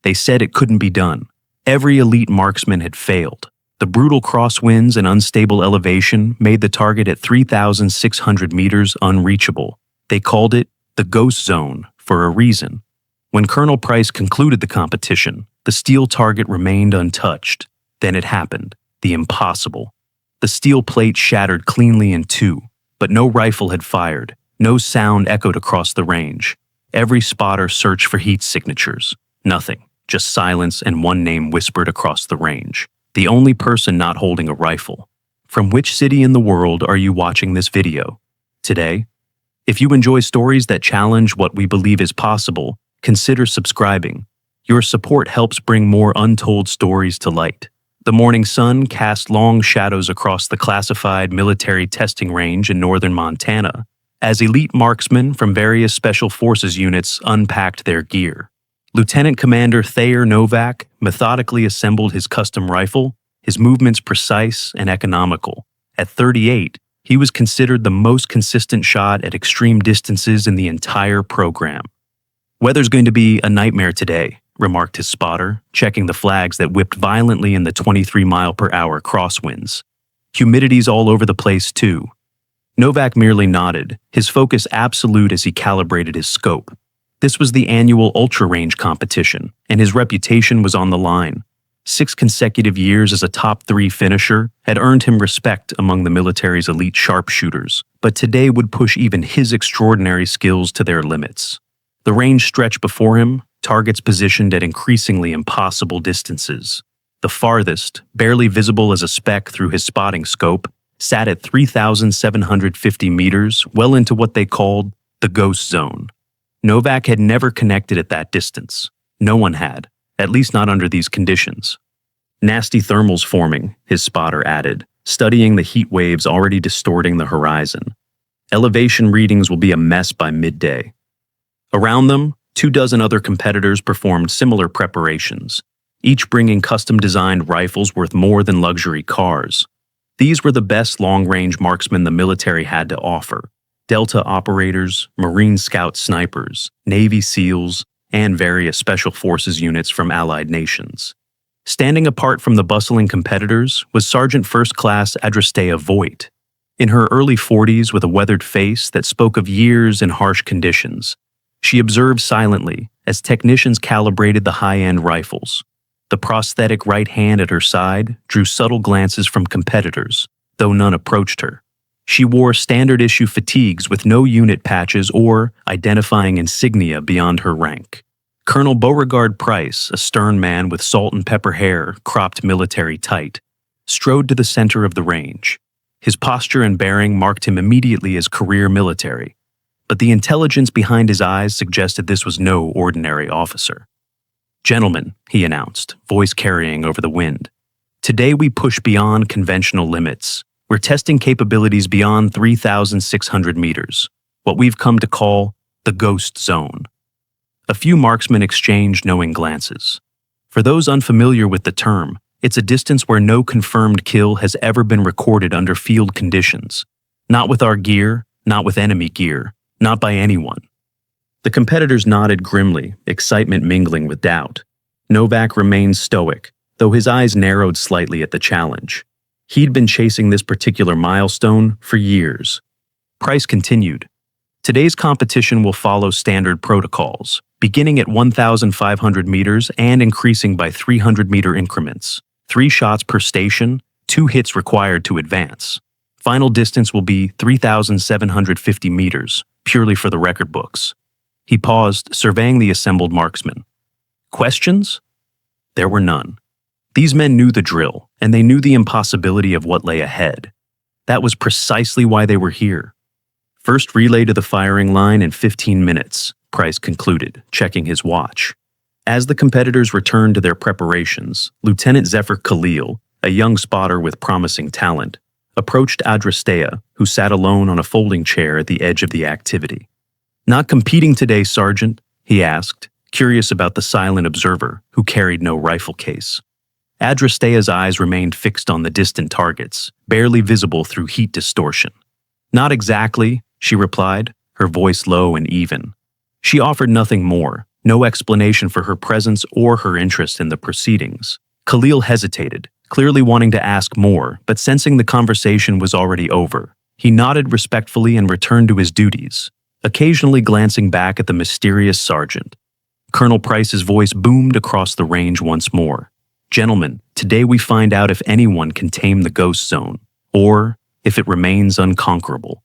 They said it couldn't be done. Every elite marksman had failed. The brutal crosswinds and unstable elevation made the target at 3,600 meters unreachable. They called it the ghost zone for a reason. When Colonel Price concluded the competition, the steel target remained untouched. Then it happened, the impossible. The steel plate shattered cleanly in two, but no rifle had fired. No sound echoed across the range. Every spotter searched for heat signatures. Nothing, just silence and one name whispered across the range. The only person not holding a rifle. From which city in the world are you watching this video? Today? If you enjoy stories that challenge what we believe is possible, consider subscribing. Your support helps bring more untold stories to light. The morning sun cast long shadows across the classified military testing range in northern Montana, as elite marksmen from various special forces units unpacked their gear. Lieutenant Commander Thayer Novak methodically assembled his custom rifle, his movements precise and economical. At 38, he was considered the most consistent shot at extreme distances in the entire program. "Weather's going to be a nightmare today," remarked his spotter, checking the flags that whipped violently in the 23-mile-per-hour crosswinds. "Humidity's all over the place, too." Novak merely nodded, his focus absolute as he calibrated his scope. This was the annual ultra-range competition, and his reputation was on the line. 6 consecutive years as a top-3 finisher had earned him respect among the military's elite sharpshooters, but today would push even his extraordinary skills to their limits. The range stretched before him, targets positioned at increasingly impossible distances. The farthest, barely visible as a speck through his spotting scope, sat at 3,750 meters, well into what they called the ghost zone. Novak had never connected at that distance. No one had, at least not under these conditions. "Nasty thermals forming," his spotter added, studying the heat waves already distorting the horizon. "Elevation readings will be a mess by midday." Around them, 24 other competitors performed similar preparations, each bringing custom-designed rifles worth more than luxury cars. These were the best long-range marksmen the military had to offer: Delta operators, Marine Scout snipers, Navy SEALs, and various special forces units from allied nations. Standing apart from the bustling competitors was Sergeant First Class Adrastea Voigt. In her early 40s with a weathered face that spoke of years in harsh conditions, she observed silently as technicians calibrated the high-end rifles. The prosthetic right hand at her side drew subtle glances from competitors, though none approached her. She wore standard-issue fatigues with no unit patches or identifying insignia beyond her rank. Colonel Beauregard Price, a stern man with salt and pepper hair cropped military tight, strode to the center of the range. His posture and bearing marked him immediately as career military, but the intelligence behind his eyes suggested this was no ordinary officer. "Gentlemen," he announced, voice carrying over the wind, "today we push beyond conventional limits. We're testing capabilities beyond 3,600 meters, what we've come to call the ghost zone." A few marksmen exchanged knowing glances. For those unfamiliar with the term, it's a distance where no confirmed kill has ever been recorded under field conditions. Not with our gear, not with enemy gear, not by anyone. The competitors nodded grimly, excitement mingling with doubt. Novak remained stoic, though his eyes narrowed slightly at the challenge. He'd been chasing this particular milestone for years. Price continued. "Today's competition will follow standard protocols, beginning at 1,500 meters and increasing by 300-meter increments. 3 shots per station, 2 hits required to advance. Final distance will be 3,750 meters, purely for the record books." He paused, surveying the assembled marksmen. Questions? There were none. These men knew the drill, and they knew the impossibility of what lay ahead. That was precisely why they were here. "First relay to the firing line in 15 minutes, Price concluded, checking his watch. As the competitors returned to their preparations, Lieutenant Zephyr Khalil, a young spotter with promising talent, approached Adrastea, who sat alone on a folding chair at the edge of the activity. "Not competing today, Sergeant?" he asked, curious about the silent observer who carried no rifle case. Adrastea's eyes remained fixed on the distant targets, barely visible through heat distortion. "Not exactly," she replied, her voice low and even. She offered nothing more, No explanation for her presence or her interest in the proceedings. Khalil hesitated, clearly wanting to ask more, but sensing the conversation was already over. He nodded respectfully and returned to his duties, occasionally glancing back at the mysterious sergeant. Colonel Price's voice boomed across the range once more. "Gentlemen, today we find out if anyone can tame the ghost zone, or if it remains unconquerable."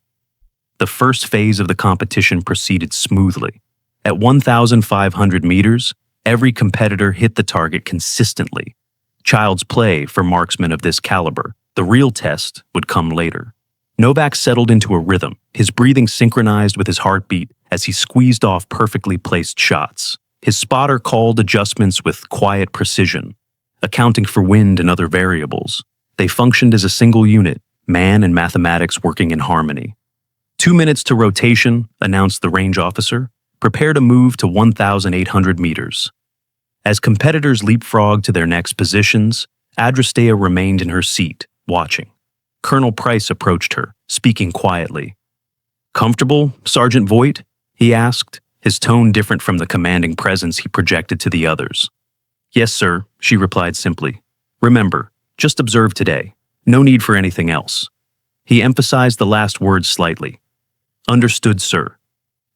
The first phase of the competition proceeded smoothly. At 1,500 meters, every competitor hit the target consistently. Child's play for marksmen of this caliber. The real test would come later. Novak settled into a rhythm, his breathing synchronized with his heartbeat as he squeezed off perfectly placed shots. His spotter called adjustments with quiet precision, accounting for wind and other variables. They functioned as a single unit, man and mathematics working in harmony. 2 minutes to rotation, announced the range officer. Prepare to move to 1,800 meters. As competitors leapfrogged to their next positions, Adrastea remained in her seat, watching. Colonel Price approached her, speaking quietly. "Comfortable, Sergeant Voight?" he asked, his tone different from the commanding presence he projected to the others. "Yes, sir," she replied simply. "Remember, just observe today. No need for anything else." He emphasized the last words slightly. "Understood, sir."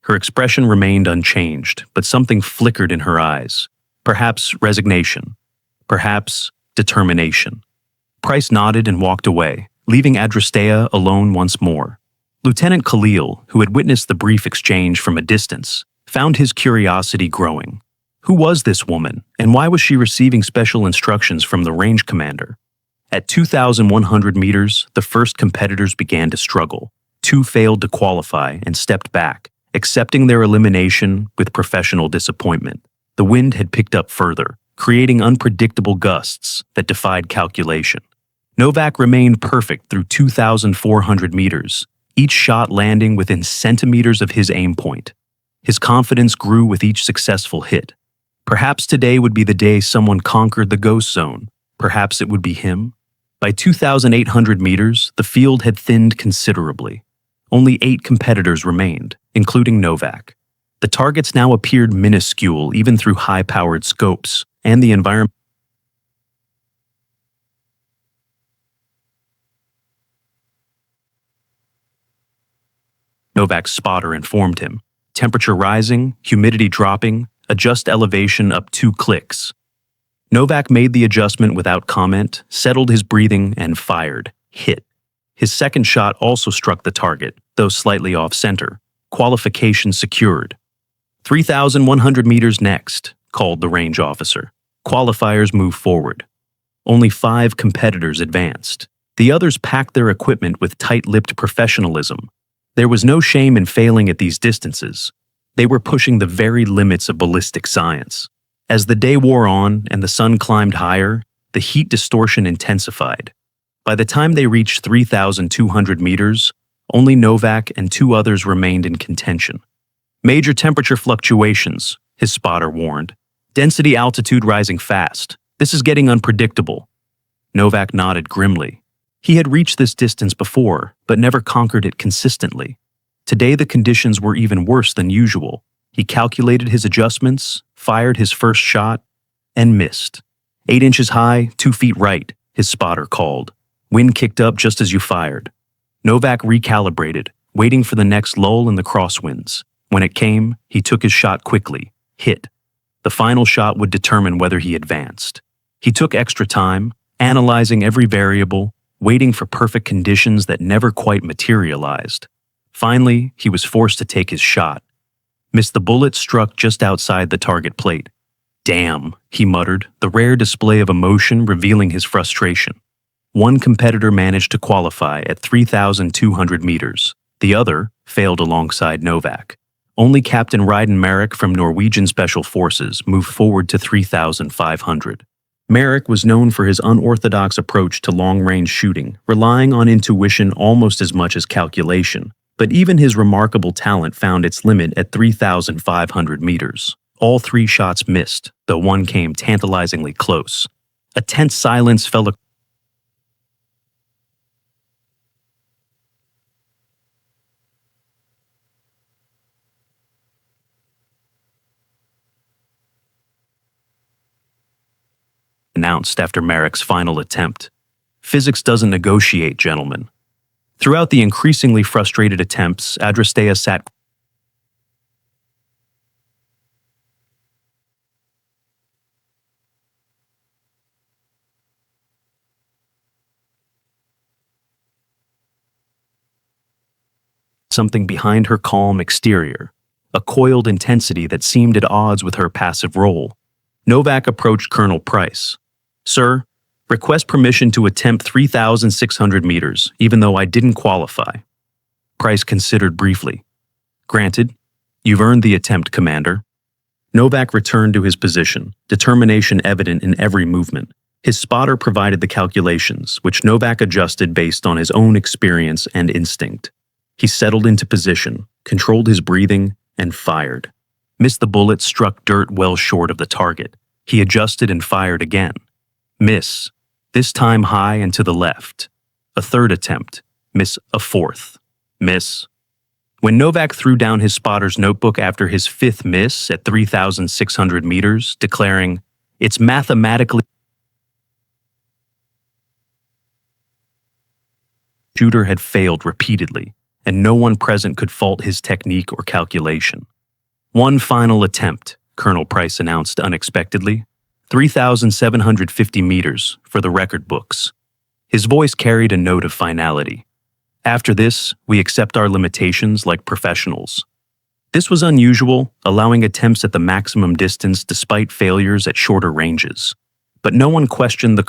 Her expression remained unchanged, but something flickered in her eyes. Perhaps resignation. Perhaps determination. Price nodded and walked away, leaving Adrastea alone once more. Lieutenant Khalil, who had witnessed the brief exchange from a distance, found his curiosity growing. Who was this woman, and why was she receiving special instructions from the range commander? At 2,100 meters, the first competitors began to struggle. 2 failed to qualify and stepped back, accepting their elimination with professional disappointment. The wind had picked up further, creating unpredictable gusts that defied calculation. Novak remained perfect through 2,400 meters, each shot landing within centimeters of his aim point. His confidence grew with each successful hit. Perhaps today would be the day someone conquered the ghost zone. Perhaps it would be him. By 2,800 meters, the field had thinned considerably. Only 8 competitors remained, including Novak. The targets now appeared minuscule even through high-powered scopes, and the environment. Novak's spotter informed him. Temperature rising, humidity dropping, adjust elevation up 2 clicks. Novak made the adjustment without comment, settled his breathing, and fired. Hit. His second shot also struck the target, though slightly off-center. Qualification secured. 3,100 meters next, called the range officer. Qualifiers move forward. Only 5 competitors advanced. The others packed their equipment with tight-lipped professionalism. There was no shame in failing at these distances. They were pushing the very limits of ballistic science. As the day wore on and the sun climbed higher, the heat distortion intensified. By the time they reached 3,200 meters, only Novak and 2 others remained in contention. "Major temperature fluctuations," his spotter warned. "Density altitude rising fast. This is getting unpredictable." Novak nodded grimly. He had reached this distance before, but never conquered it consistently. Today the conditions were even worse than usual. He calculated his adjustments, fired his first shot, and missed. 8 inches high, 2 feet right, his spotter called. Wind kicked up just as you fired. Novak recalibrated, waiting for the next lull in the crosswinds. When it came, he took his shot quickly, hit. The final shot would determine whether he advanced. He took extra time, analyzing every variable, waiting for perfect conditions that never quite materialized. Finally, he was forced to take his shot. Missed. The bullet struck just outside the target plate. "Damn," he muttered, the rare display of emotion revealing his frustration. 1 competitor managed to qualify at 3,200 meters. The other failed alongside Novak. Only Captain Ryden Merrick from Norwegian Special Forces moved forward to 3,500. Merrick was known for his unorthodox approach to long-range shooting, relying on intuition almost as much as calculation. But even his remarkable talent found its limit at 3,500 meters. All 3 shots missed, though one came tantalizingly close. A tense silence fell across. announced after Marek's final attempt. Physics doesn't negotiate, gentlemen. Throughout the increasingly frustrated attempts, Adrastea sat something behind her calm exterior, a coiled intensity that seemed at odds with her passive role. Novak approached Colonel Price. "Sir, request permission to attempt 3,600 meters, even though I didn't qualify." Price considered briefly. "Granted. You've earned the attempt, Commander." Novak returned to his position, determination evident in every movement. His spotter provided the calculations, which Novak adjusted based on his own experience and instinct. He settled into position, controlled his breathing, and fired. Missed the bullet, struck dirt well short of the target. He adjusted and fired again. Miss. This time high and to the left. A third attempt. Miss a fourth. Miss. When Novak threw down his spotter's notebook after his fifth miss at 3,600 meters, declaring, "It's mathematically..." The shooter had failed repeatedly, and no one present could fault his technique or calculation. "One final attempt," Colonel Price announced unexpectedly. 3,750 meters for the record books. His voice carried a note of finality. "After this, we accept our limitations like professionals." This was unusual, allowing attempts at the maximum distance despite failures at shorter ranges. But no one questioned the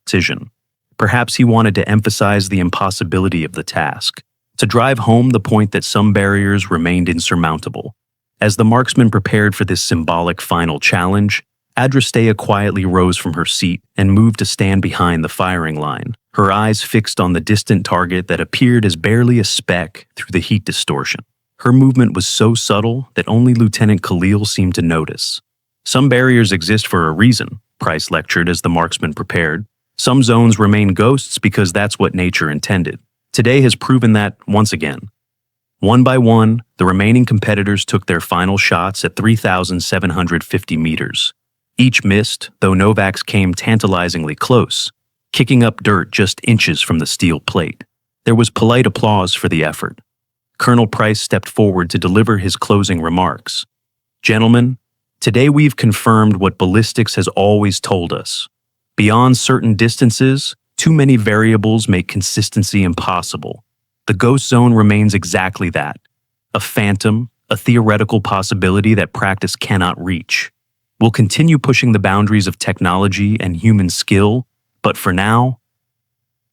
decision. Perhaps he wanted to emphasize the impossibility of the task, to drive home the point that some barriers remained insurmountable. As the marksman prepared for this symbolic final challenge, Adrastea quietly rose from her seat and moved to stand behind the firing line, her eyes fixed on the distant target that appeared as barely a speck through the heat distortion. Her movement was so subtle that only Lieutenant Khalil seemed to notice. "Some barriers exist for a reason," Price lectured as the marksman prepared. "Some zones remain ghosts because that's what nature intended. Today has proven that once again." One by one, the remaining competitors took their final shots at 3,750 meters. Each missed, though Novak's came tantalizingly close, kicking up dirt just inches from the steel plate. There was polite applause for the effort. Colonel Price stepped forward to deliver his closing remarks. "Gentlemen, today we've confirmed what ballistics has always told us. Beyond certain distances, too many variables make consistency impossible. The ghost zone remains exactly that, a phantom, a theoretical possibility that practice cannot reach. We'll continue pushing the boundaries of technology and human skill, but for now..."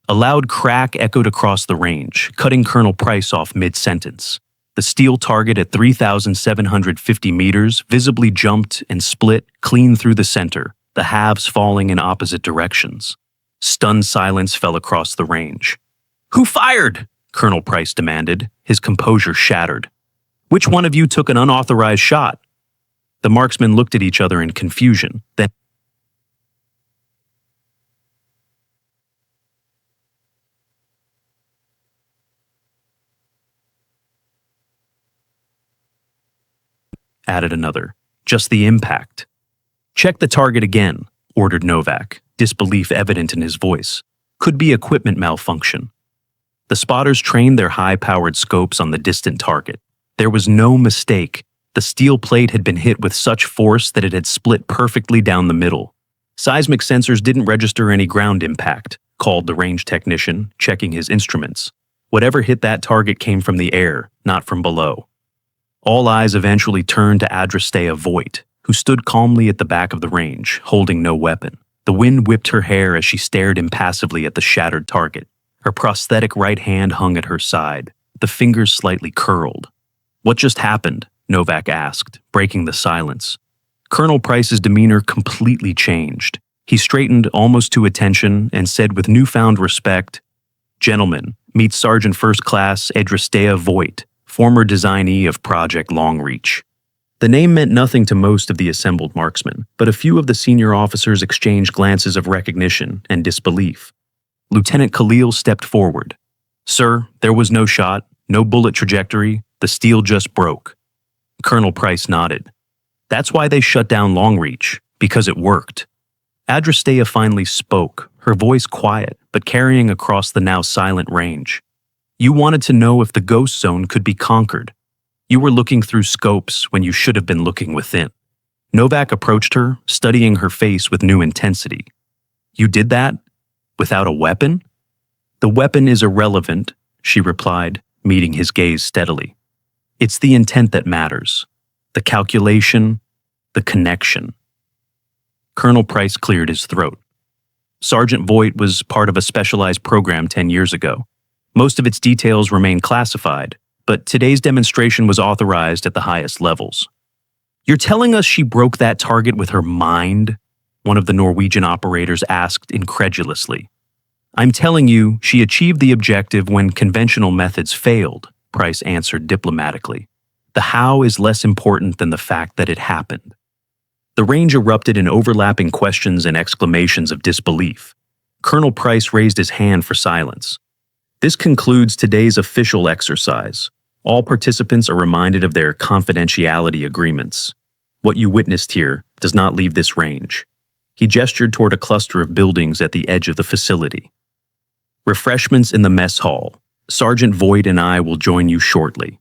A loud crack echoed across the range, cutting Colonel Price off mid-sentence. The steel target at 3,750 meters visibly jumped and split clean through the center, the halves falling in opposite directions. Stunned silence fell across the range. "Who fired?" Colonel Price demanded, his composure shattered. "Which one of you took an unauthorized shot?" The marksmen looked at each other in confusion, then added another. "Just the impact." "Check the target again," ordered Novak, disbelief evident in his voice. "Could be equipment malfunction." The spotters trained their high-powered scopes on the distant target. There was no mistake. The steel plate had been hit with such force that it had split perfectly down the middle. "Seismic sensors didn't register any ground impact," called the range technician, checking his instruments. "Whatever hit that target came from the air, not from below." All eyes eventually turned to Adrastea Voigt, who stood calmly at the back of the range, holding no weapon. The wind whipped her hair as she stared impassively at the shattered target. Her prosthetic right hand hung at her side, the fingers slightly curled. "What just happened?" Novak asked, breaking the silence. Colonel Price's demeanor completely changed. He straightened almost to attention and said with newfound respect, "Gentlemen, meet Sergeant First Class Adrastea Voigt, former designee of Project Longreach." The name meant nothing to most of the assembled marksmen, but a few of the senior officers exchanged glances of recognition and disbelief. Lieutenant Khalil stepped forward. "Sir, there was no shot, no bullet trajectory, the steel just broke." Colonel Price nodded. "That's why they shut down Longreach, because it worked." Adrastea finally spoke, her voice quiet but carrying across the now silent range. You wanted to know if the ghost zone could be conquered. You were looking through scopes when you should have been looking within. Novak approached her, studying her face with new intensity. You did that? Without a weapon? The weapon is irrelevant, she replied, meeting his gaze steadily. It's the intent that matters. The calculation, the connection. Colonel Price cleared his throat. Sergeant Voight was part of a specialized program 10 years ago. Most of its details remain classified, but today's demonstration was authorized at the highest levels. You're telling us she broke that target with her mind? One of the Norwegian operators asked incredulously. I'm telling you, she achieved the objective when conventional methods failed, Price answered diplomatically. The how is less important than the fact that it happened. The range erupted in overlapping questions and exclamations of disbelief. Colonel Price raised his hand for silence. This concludes today's official exercise. All participants are reminded of their confidentiality agreements. What you witnessed here does not leave this range. He gestured toward a cluster of buildings at the edge of the facility. Refreshments in the mess hall. Sergeant Voight and I will join you shortly.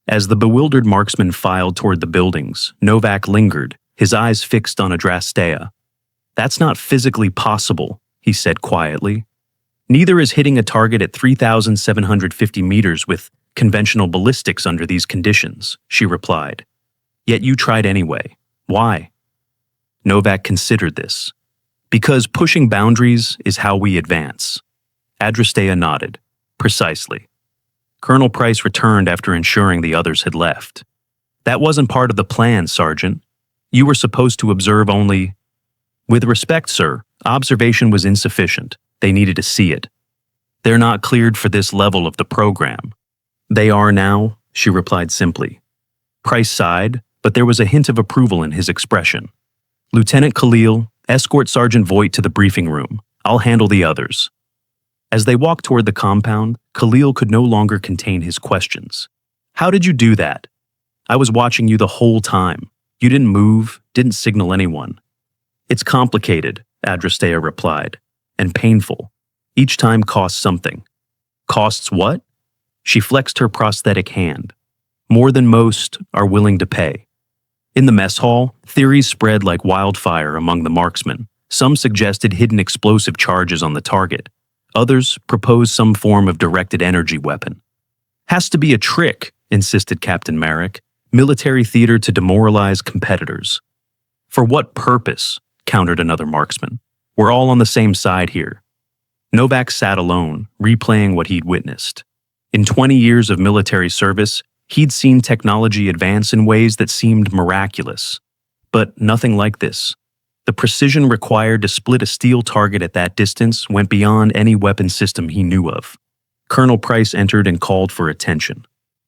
As the bewildered marksman filed toward the buildings, Novak lingered, his eyes fixed on Adrastea. That's not physically possible, he said quietly. Neither is hitting a target at 3,750 meters with conventional ballistics under these conditions, she replied. Yet you tried anyway. Why? Novak considered this. Because pushing boundaries is how we advance. Adrastea nodded. Precisely. Colonel Price returned after ensuring the others had left. That wasn't part of the plan, Sergeant. You were supposed to observe only... With respect, sir, observation was insufficient. They needed to see it. They're not cleared for this level of the program. They are now, she replied simply. Price sighed, but there was a hint of approval in his expression. Lieutenant Khalil, escort Sergeant Voight to the briefing room. I'll handle the others. As they walked toward the compound, Khalil could no longer contain his questions. How did you do that? I was watching you the whole time. You didn't move, didn't signal anyone. It's complicated, Adrastea replied, and painful. Each time costs something. Costs what? She flexed her prosthetic hand. More than most are willing to pay. In the mess hall, theories spread like wildfire among the marksmen. Some suggested hidden explosive charges on the target. Others proposed some form of directed energy weapon. Has to be a trick, insisted Captain Merrick. Military theater to demoralize competitors. For what purpose? Countered another marksman. We're all on the same side here. Novak sat alone, replaying what he'd witnessed. In 20 years of military service, he'd seen technology advance in ways that seemed miraculous. But nothing like this. The precision required to split a steel target at that distance went beyond any weapon system he knew of. Colonel Price entered and called for attention.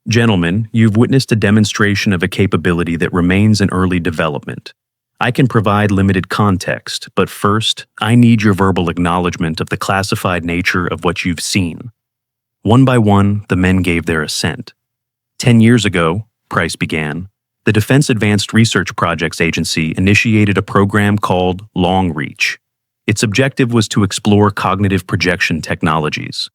Gentlemen, you've witnessed a demonstration of a capability that remains in early development. I can provide limited context, but first, I need your verbal acknowledgement of the classified nature of what you've seen. One by one, the men gave their assent. 10 years ago, Price began, the Defense Advanced Research Projects Agency initiated a program called Long Reach. Its objective was to explore cognitive projection technologies.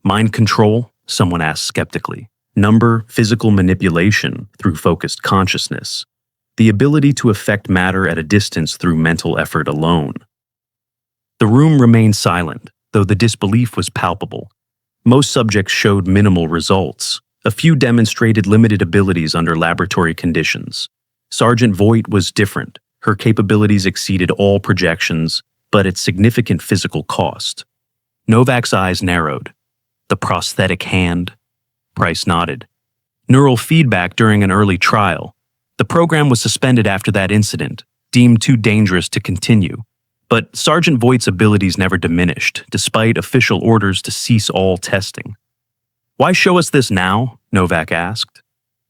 Mind control? Someone asked skeptically. Number, physical manipulation through focused consciousness. The ability to affect matter at a distance through mental effort alone. The room remained silent, though the disbelief was palpable. Most subjects showed minimal results. A few demonstrated limited abilities under laboratory conditions. Sergeant Voight was different. Her capabilities exceeded all projections, but at significant physical cost. Novak's eyes narrowed. The prosthetic hand? Price nodded. Neural feedback during an early trial. The program was suspended after that incident, deemed too dangerous to continue. But Sergeant Voight's abilities never diminished, despite official orders to cease all testing. Why show us this now? Novak asked.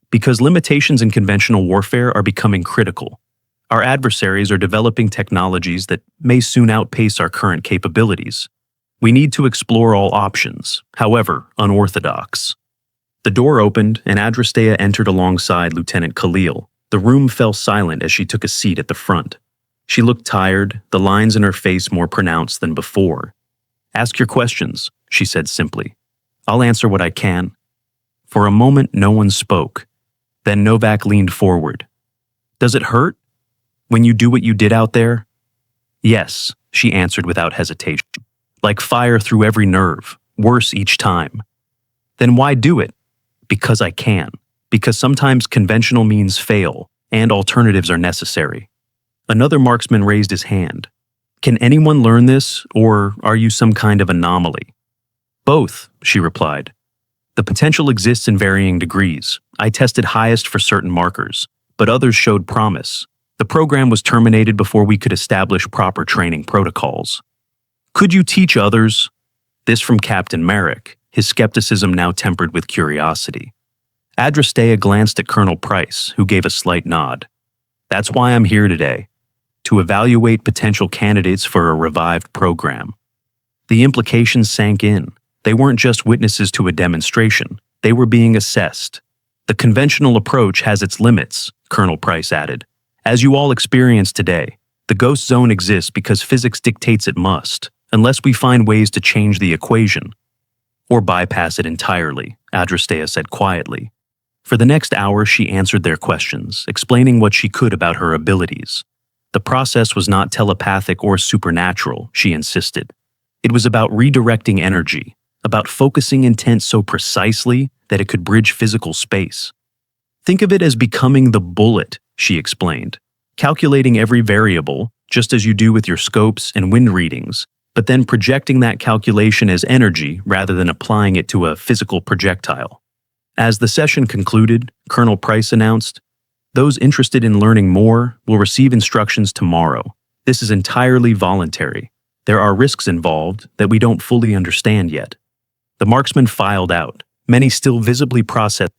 Because limitations in conventional warfare are becoming critical. Our adversaries are developing technologies that may soon outpace our current capabilities. We need to explore all options, however unorthodox. The door opened and Adrastea entered alongside Lieutenant Khalil. The room fell silent as she took a seat at the front. She looked tired, the lines in her face more pronounced than before. "Ask your questions," she said simply. "I'll answer what I can." For a moment, no one spoke. Then Novak leaned forward. "Does it hurt? When you do what you did out there?" "Yes," she answered without hesitation. "Like fire through every nerve, worse each time." "Then why do it?" "Because I can. Because sometimes conventional means fail, and alternatives are necessary." Another marksman raised his hand. "Can anyone learn this, or are you some kind of anomaly?" "Both," she replied. "The potential exists in varying degrees. I tested highest for certain markers, but others showed promise. The program was terminated before we could establish proper training protocols." "Could you teach others?" This from Captain Merrick, his skepticism now tempered with curiosity. Adrastea glanced at Colonel Price, who gave a slight nod. "That's why I'm here today, to evaluate potential candidates for a revived program." The implications sank in. They weren't just witnesses to a demonstration. They were being assessed. "The conventional approach has its limits," Colonel Price added. "As you all experienced today, the ghost zone exists because physics dictates it must, unless we find ways to change the equation. Or bypass it entirely," Adrastea said quietly. For the next hour, she answered their questions, explaining what she could about her abilities. The process was not telepathic or supernatural, she insisted. It was about redirecting energy, about focusing intent so precisely that it could bridge physical space. "Think of it as becoming the bullet," she explained, "calculating every variable, just as you do with your scopes and wind readings, but then projecting that calculation as energy rather than applying it to a physical projectile." As the session concluded, Colonel Price announced, "Those interested in learning more will receive instructions tomorrow. This is entirely voluntary. There are risks involved that we don't fully understand yet." The marksmen filed out, many still visibly processed.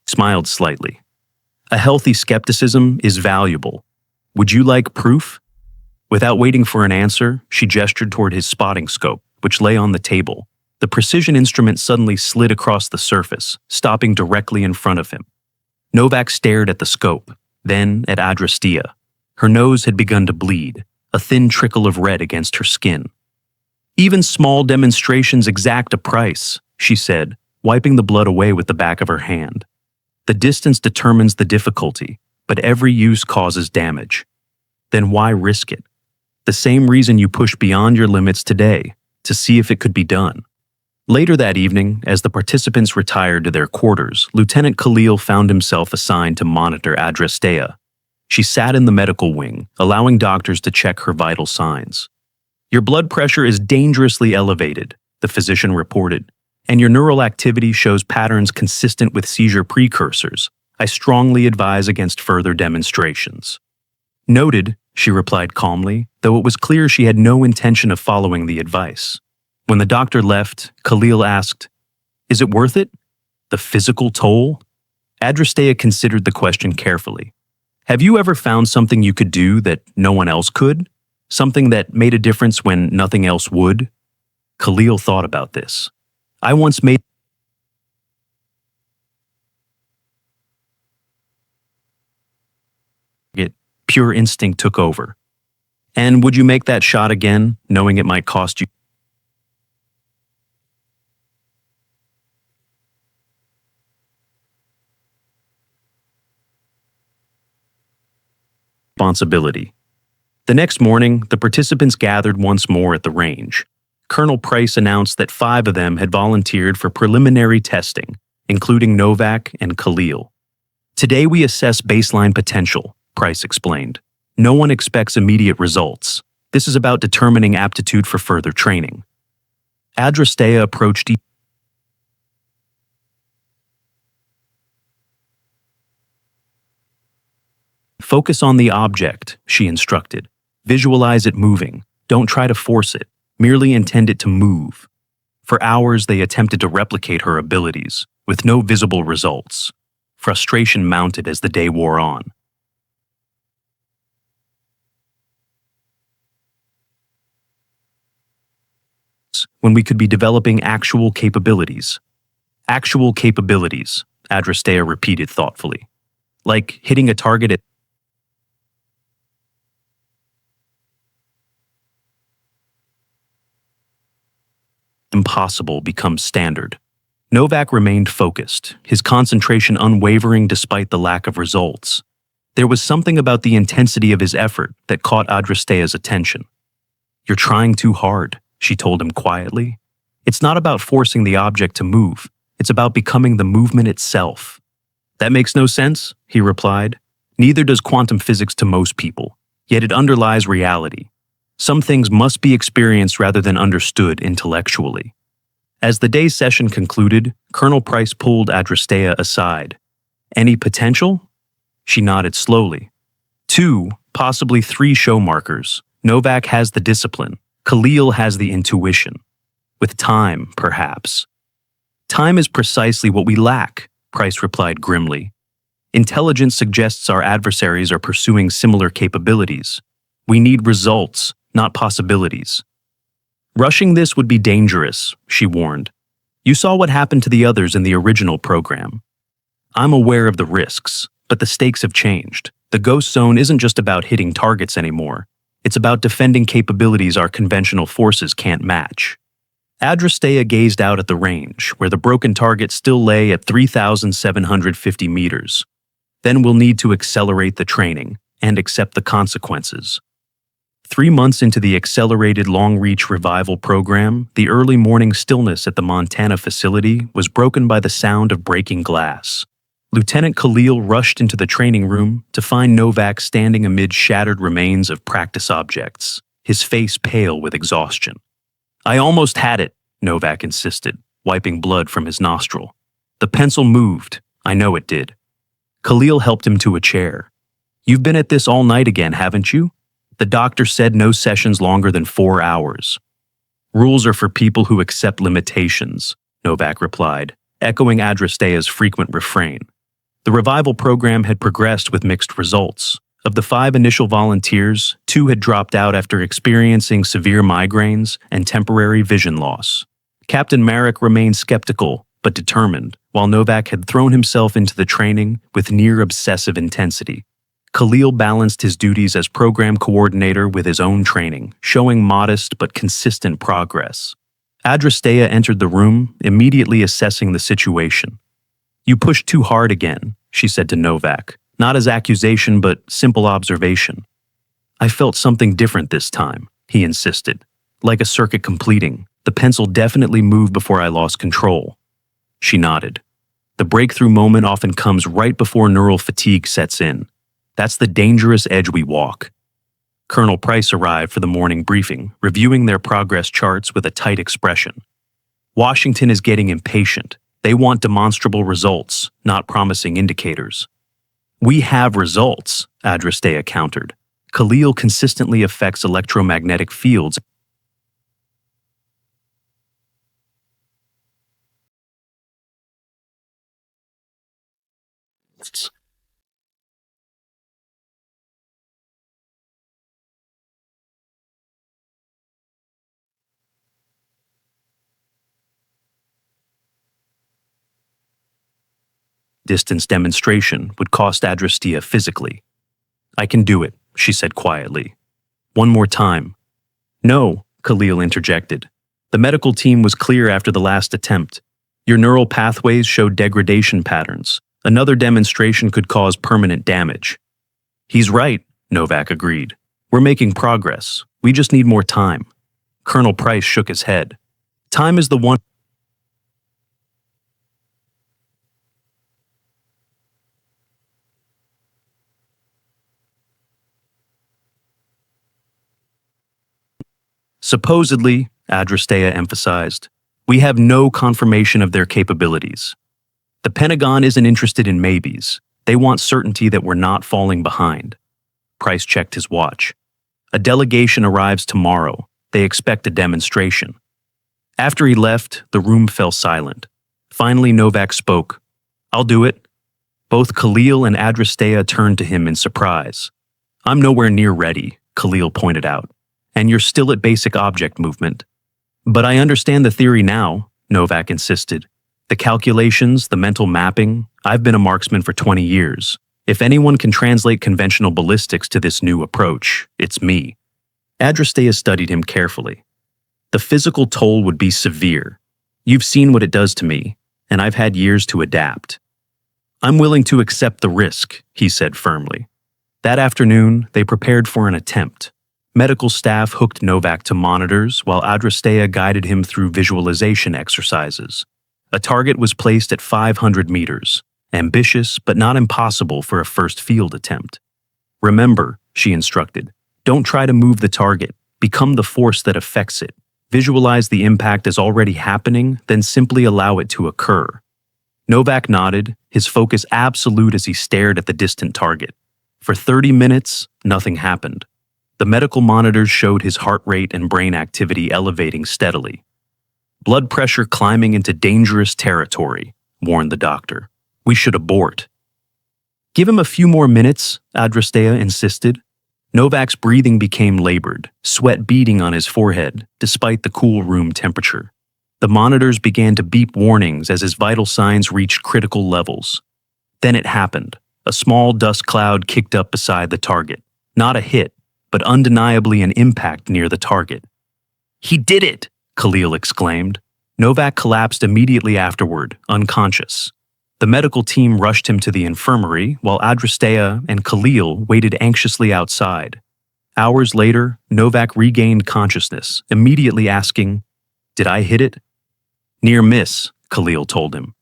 Smiled slightly. "A healthy skepticism is valuable. Would you like proof?" Without waiting for an answer, she gestured toward his spotting scope, which lay on the table. The precision instrument suddenly slid across the surface, stopping directly in front of him. Novak stared at the scope, then at Adrastea. Her nose had begun to bleed, a thin trickle of red against her skin. "Even small demonstrations exact a price," she said, wiping the blood away with the back of her hand. "The distance determines the difficulty, but every use causes damage. Then why risk it? The same reason you pushed beyond your limits today, to see if it could be done." Later that evening, as the participants retired to their quarters, Lieutenant Khalil found himself assigned to monitor Adrastea. She sat in the medical wing, allowing doctors to check her vital signs. "Your blood pressure is dangerously elevated," the physician reported, "and your neural activity shows patterns consistent with seizure precursors. I strongly advise against further demonstrations." "Noted," she replied calmly, though it was clear she had no intention of following the advice. When the doctor left, Khalil asked, "Is it worth it? The physical toll?" Adrastea considered the question carefully. "Have you ever found something you could do that no one else could? Something that made a difference when nothing else would?" Khalil thought about this. "I once made it. Pure instinct took over." "And would you make that shot again, knowing it might cost you responsibility?" The next morning, the participants gathered once more at the range. Colonel Price announced that 5 of them had volunteered for preliminary testing, including Novak and Khalil. "Today we assess baseline potential," Price explained. "No one expects immediate results. This is about determining aptitude for further training." Adrastea approached each. "Focus on the object," she instructed. "Visualize it moving. Don't try to force it. Merely intend it to move." For hours, they attempted to replicate her abilities, with no visible results. Frustration mounted as the day wore on. when we could be developing actual capabilities. Actual capabilities, Adrastea repeated thoughtfully. Like hitting a target at impossible becomes standard. Novak remained focused, his concentration unwavering despite the lack of results. There was something about the intensity of his effort that caught Adrastea's attention. "You're trying too hard," she told him quietly. "It's not about forcing the object to move. It's about becoming the movement itself." "That makes no sense," he replied. "Neither does quantum physics to most people, yet it underlies reality. Some things must be experienced rather than understood intellectually." As the day's session concluded, Colonel Price pulled Adrastea aside. "Any potential?" She nodded slowly. "2, possibly 3 show markers. Novak has the discipline. Khalil has the intuition. With time, perhaps." "Time is precisely what we lack," Price replied grimly. "Intelligence suggests our adversaries are pursuing similar capabilities. We need results, not possibilities." "Rushing this would be dangerous," she warned. "You saw what happened to the others in the original program." "I'm aware of the risks, but the stakes have changed. The Ghost Zone isn't just about hitting targets anymore. It's about defending capabilities our conventional forces can't match." Adrastea gazed out at the range, where the broken target still lay at 3,750 meters. "Then we'll need to accelerate the training and accept the consequences." 3 months into the accelerated long-reach revival program, the early morning stillness at the Montana facility was broken by the sound of breaking glass. Lieutenant Khalil rushed into the training room to find Novak standing amid shattered remains of practice objects, his face pale with exhaustion. "I almost had it," Novak insisted, wiping blood from his nostril. "The pencil moved. I know it did." Khalil helped him to a chair. "You've been at this all night again, haven't you?" "The doctor said no sessions longer than 4 hours." "Rules are for people who accept limitations," Novak replied, echoing Adrastea's frequent refrain. The revival program had progressed with mixed results. Of the 5 initial volunteers, 2 had dropped out after experiencing severe migraines and temporary vision loss. Captain Marek remained skeptical but determined, while Novak had thrown himself into the training with near-obsessive intensity. Khalil balanced his duties as program coordinator with his own training, showing modest but consistent progress. Adrastea entered the room, immediately assessing the situation. "You pushed too hard again," she said to Novak, not as accusation but simple observation. "I felt something different this time," he insisted. "Like a circuit completing, the pencil definitely moved before I lost control." She nodded. "The breakthrough moment often comes right before neural fatigue sets in. That's the dangerous edge we walk." Colonel Price arrived for the morning briefing, reviewing their progress charts with a tight expression. "Washington is getting impatient. They want demonstrable results, not promising indicators." "We have results," Adrastea countered. "Khalil consistently affects electromagnetic fields." Distance demonstration would cost Adrastea physically. "I can do it," she said quietly. "One more time." "No," Khalil interjected. "The medical team was clear after the last attempt. Your neural pathways showed degradation patterns. Another demonstration could cause permanent damage." "He's right," Novak agreed. "We're making progress. We just need more time." Colonel Price shook his head. "Time is the one..." "Supposedly," Adrastea emphasized, "we have no confirmation of their capabilities. The Pentagon isn't interested in maybes. They want certainty that we're not falling behind." Price checked his watch. "A delegation arrives tomorrow. They expect a demonstration." After he left, the room fell silent. Finally, Novak spoke. "I'll do it." Both Khalil and Adrastea turned to him in surprise. "I'm nowhere near ready," Khalil pointed out. "And you're still at basic object movement." But I understand the theory now, Novak insisted. The calculations, the mental mapping, I've been a marksman for 20 years. If anyone can translate conventional ballistics to this new approach, it's me. Adrastea studied him carefully. The physical toll would be severe. You've seen what it does to me, and I've had years to adapt. I'm willing to accept the risk, he said firmly. That afternoon, they prepared for an attempt. Medical staff hooked Novak to monitors while Adrastea guided him through visualization exercises. A target was placed at 500 meters, ambitious but not impossible for a first field attempt. Remember, she instructed, don't try to move the target, become the force that affects it. Visualize the impact as already happening, then simply allow it to occur. Novak nodded, his focus absolute as he stared at the distant target. For 30 minutes, nothing happened. The medical monitors showed his heart rate and brain activity elevating steadily. Blood pressure climbing into dangerous territory, warned the doctor. We should abort. Give him a few more minutes, Adrastea insisted. Novak's breathing became labored, sweat beading on his forehead, despite the cool room temperature. The monitors began to beep warnings as his vital signs reached critical levels. Then it happened. A small dust cloud kicked up beside the target. Not a hit, but undeniably an impact near the target. He did it! Khalil exclaimed. Novak collapsed immediately afterward, unconscious. The medical team rushed him to the infirmary, while Adrastea and Khalil waited anxiously outside. Hours later, Novak regained consciousness, immediately asking, "Did I hit it?" "Near miss," Khalil told him.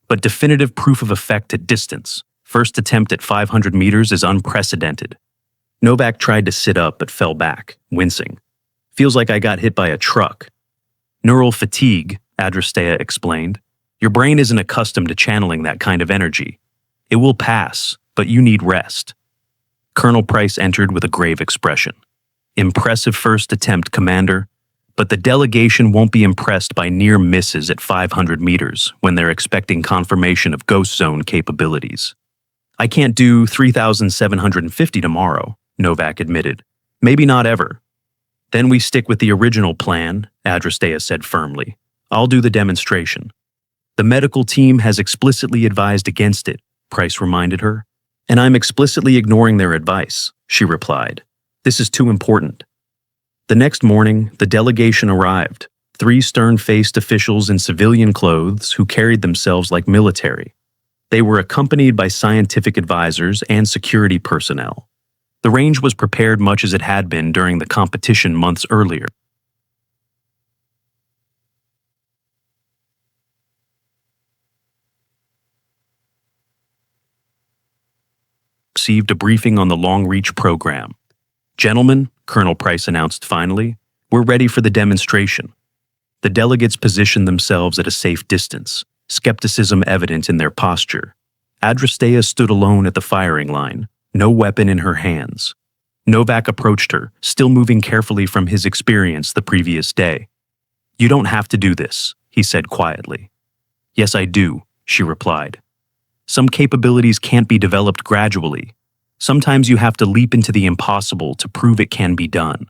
"But definitive proof of effect at distance. First attempt at 500 meters is unprecedented." Novak tried to sit up but fell back, wincing. "Feels like I got hit by a truck." "Neural fatigue," Adrastea explained. "Your brain isn't accustomed to channeling that kind of energy. It will pass, but you need rest." Colonel Price entered with a grave expression. "Impressive first attempt, Commander, but the delegation won't be impressed by near misses at 500 meters when they're expecting confirmation of ghost zone capabilities." "I can't do 3,750 tomorrow," Novak admitted. "Maybe not ever." "Then we stick with the original plan," Adrastea said firmly. "I'll do the demonstration." "The medical team has explicitly advised against it," Price reminded her. "And I'm explicitly ignoring their advice," she replied. "This is too important." The next morning, the delegation arrived, 3 stern-faced officials in civilian clothes who carried themselves like military. They were accompanied by scientific advisors and security personnel. The range was prepared much as it had been during the competition months earlier. Received a briefing on the long-reach program. "Gentlemen," Colonel Price announced finally, "we're ready for the demonstration." The delegates positioned themselves at a safe distance, skepticism evident in their posture. Adrastea stood alone at the firing line, no weapon in her hands. Novak approached her, still moving carefully from his experience the previous day. "You don't have to do this," he said quietly. "Yes, I do," she replied. "Some capabilities can't be developed gradually. Sometimes you have to leap into the impossible to prove it can be done."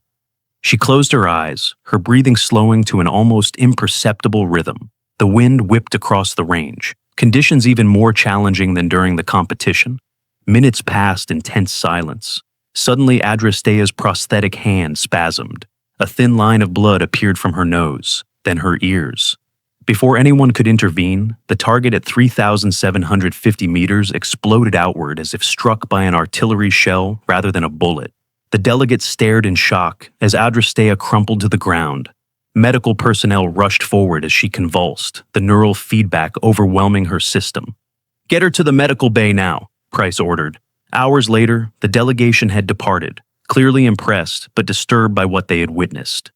She closed her eyes, her breathing slowing to an almost imperceptible rhythm. The wind whipped across the range, conditions even more challenging than during the competition. Minutes passed in tense silence. Suddenly, Adrastea's prosthetic hand spasmed. A thin line of blood appeared from her nose, then her ears. Before anyone could intervene, the target at 3,750 meters exploded outward as if struck by an artillery shell rather than a bullet. The delegates stared in shock as Adrastea crumpled to the ground. Medical personnel rushed forward as she convulsed, the neural feedback overwhelming her system. "Get her to the medical bay now," Price ordered. Hours later, the delegation had departed, clearly impressed but disturbed by what they had witnessed.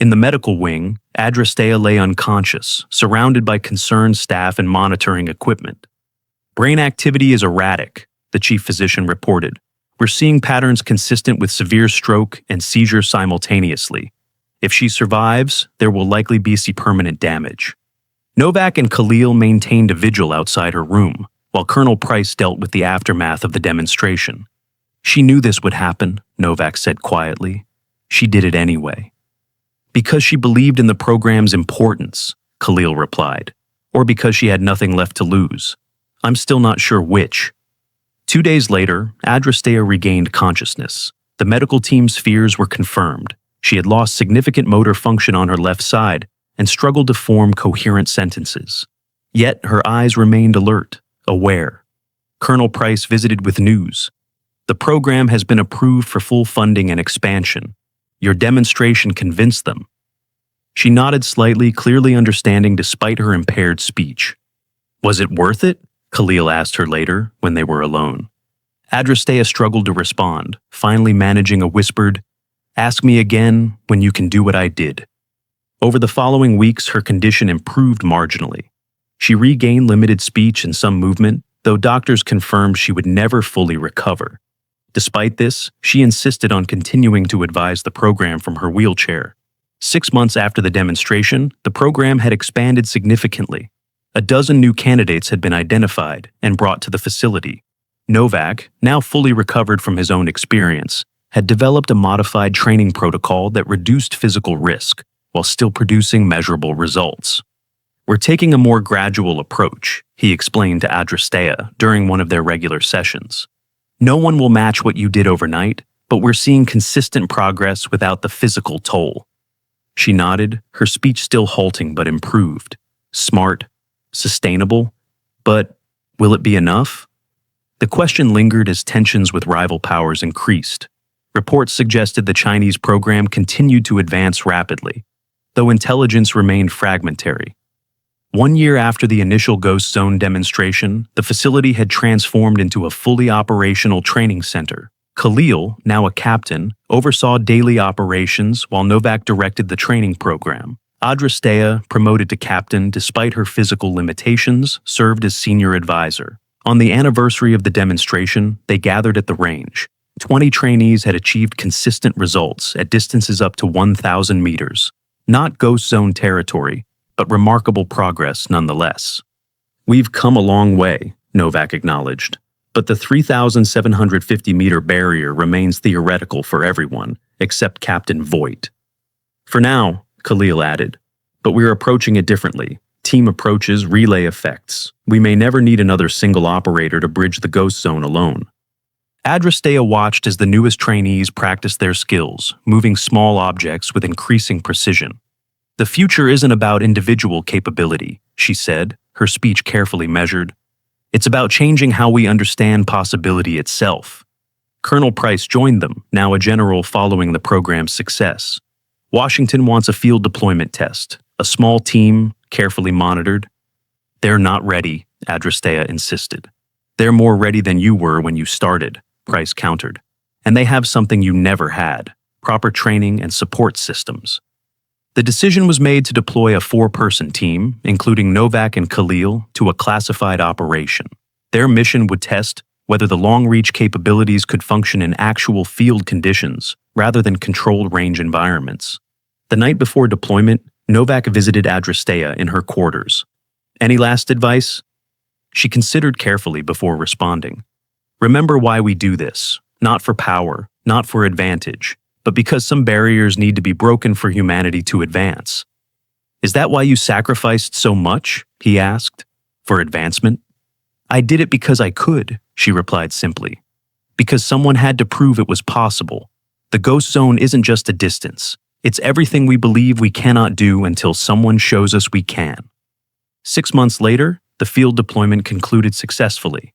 In the medical wing, Adrastea lay unconscious, surrounded by concerned staff and monitoring equipment. "Brain activity is erratic," the chief physician reported. "We're seeing patterns consistent with severe stroke and seizure simultaneously. If she survives, there will likely be permanent damage." Novak and Khalil maintained a vigil outside her room, while Colonel Price dealt with the aftermath of the demonstration. "She knew this would happen," Novak said quietly. "She did it anyway." Because she believed in the program's importance, Khalil replied, or because she had nothing left to lose. I'm still not sure which. 2 days later, Adrastea regained consciousness. The medical team's fears were confirmed. She had lost significant motor function on her left side and struggled to form coherent sentences. Yet her eyes remained alert, aware. Colonel Price visited with news. The program has been approved for full funding and expansion. Your demonstration convinced them. She nodded slightly, clearly understanding despite her impaired speech. Was it worth it? Khalil asked her later, when they were alone. Adrastea struggled to respond, finally managing a whispered, "Ask me again when you can do what I did." Over the following weeks, her condition improved marginally. She regained limited speech and some movement, though doctors confirmed she would never fully recover. Despite this, she insisted on continuing to advise the program from her wheelchair. 6 months after the demonstration, the program had expanded significantly. A dozen new candidates had been identified and brought to the facility. Novak, now fully recovered from his own experience, had developed a modified training protocol that reduced physical risk while still producing measurable results. We're taking a more gradual approach, he explained to Adrastea during one of their regular sessions. No one will match what you did overnight, but we're seeing consistent progress without the physical toll. She nodded, her speech still halting but improved. Smart, sustainable, but will it be enough? The question lingered as tensions with rival powers increased. Reports suggested the Chinese program continued to advance rapidly, though intelligence remained fragmentary. 1 year after the initial Ghost Zone demonstration, the facility had transformed into a fully operational training center. Khalil, now a captain, oversaw daily operations while Novak directed the training program. Adrastea, promoted to captain despite her physical limitations, served as senior advisor. On the anniversary of the demonstration, they gathered at the range. 20 trainees had achieved consistent results at distances up to 1,000 meters. Not Ghost Zone territory, but remarkable progress nonetheless. We've come a long way, Novak acknowledged, but the 3,750-meter barrier remains theoretical for everyone, except Captain Voight. For now, Khalil added, but we're approaching it differently. Team approaches, relay effects. We may never need another single operator to bridge the Ghost Zone alone. Adrastea watched as the newest trainees practiced their skills, moving small objects with increasing precision. The future isn't about individual capability, she said, her speech carefully measured. It's about changing how we understand possibility itself. Colonel Price joined them, now a general following the program's success. Washington wants a field deployment test, a small team, carefully monitored. They're not ready, Adrastea insisted. They're more ready than you were when you started, Price countered. And they have something you never had, proper training and support systems. The decision was made to deploy a 4-person team, including Novak and Khalil, to a classified operation. Their mission would test whether the long-reach capabilities could function in actual field conditions rather than controlled range environments. The night before deployment, Novak visited Adrastea in her quarters. Any last advice? She considered carefully before responding. Remember why we do this, not for power, not for advantage, but because some barriers need to be broken for humanity to advance. Is that why you sacrificed so much? He asked. For advancement? I did it because I could, she replied simply. Because someone had to prove it was possible. The Ghost Zone isn't just a distance. It's everything we believe we cannot do until someone shows us we can. 6 months later, the field deployment concluded successfully.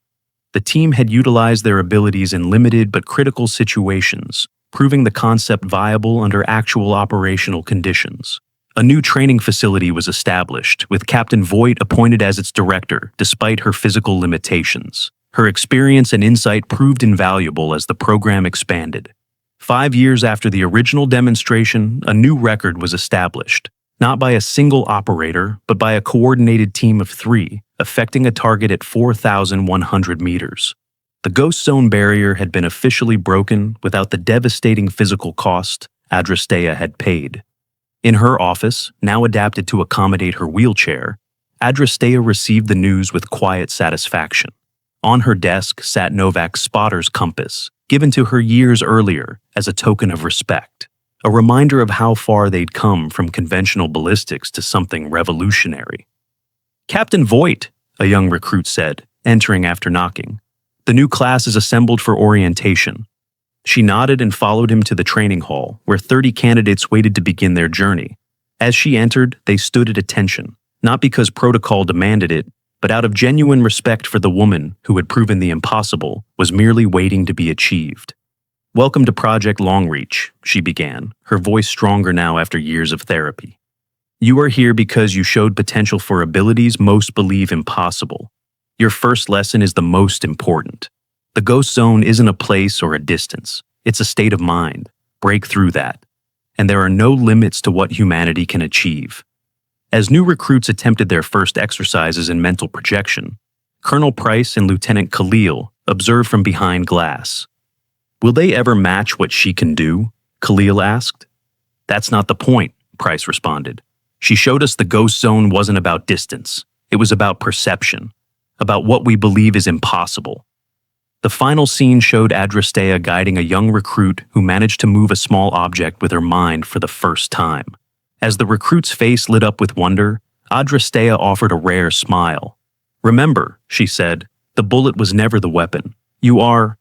The team had utilized their abilities in limited but critical situations, proving the concept viable under actual operational conditions. A new training facility was established, with Captain Voight appointed as its director, despite her physical limitations. Her experience and insight proved invaluable as the program expanded. 5 years after the original demonstration, a new record was established, not by a single operator, but by a coordinated team of 3, affecting a target at 4,100 meters. The Ghost Zone barrier had been officially broken without the devastating physical cost Adrastea had paid. In her office, now adapted to accommodate her wheelchair, Adrastea received the news with quiet satisfaction. On her desk sat Novak's spotter's compass, given to her years earlier as a token of respect. a reminder of how far they'd come from conventional ballistics to something revolutionary. "Captain Voight," a young recruit said, entering after knocking. "The new class is assembled for orientation." She nodded and followed him to the training hall, where 30 candidates waited to begin their journey. As she entered, they stood at attention, not because protocol demanded it, but out of genuine respect for the woman who had proven the impossible was merely waiting to be achieved. "Welcome to Project Longreach," she began, her voice stronger now after years of therapy. "You are here because you showed potential for abilities most believe impossible. Your first lesson is the most important. The ghost zone isn't a place or a distance. It's a state of mind. Break through that. And there are no limits to what humanity can achieve." As new recruits attempted their first exercises in mental projection, Colonel Price and Lieutenant Khalil observed from behind glass. "Will they ever match what she can do?" Khalil asked. "That's not the point," Price responded. "She showed us the ghost zone wasn't about distance. It was about perception, about what we believe is impossible." The final scene showed Adrastea guiding a young recruit who managed to move a small object with her mind for the first time. As the recruit's face lit up with wonder, Adrastea offered a rare smile. "Remember," she said, "the bullet was never the weapon. You are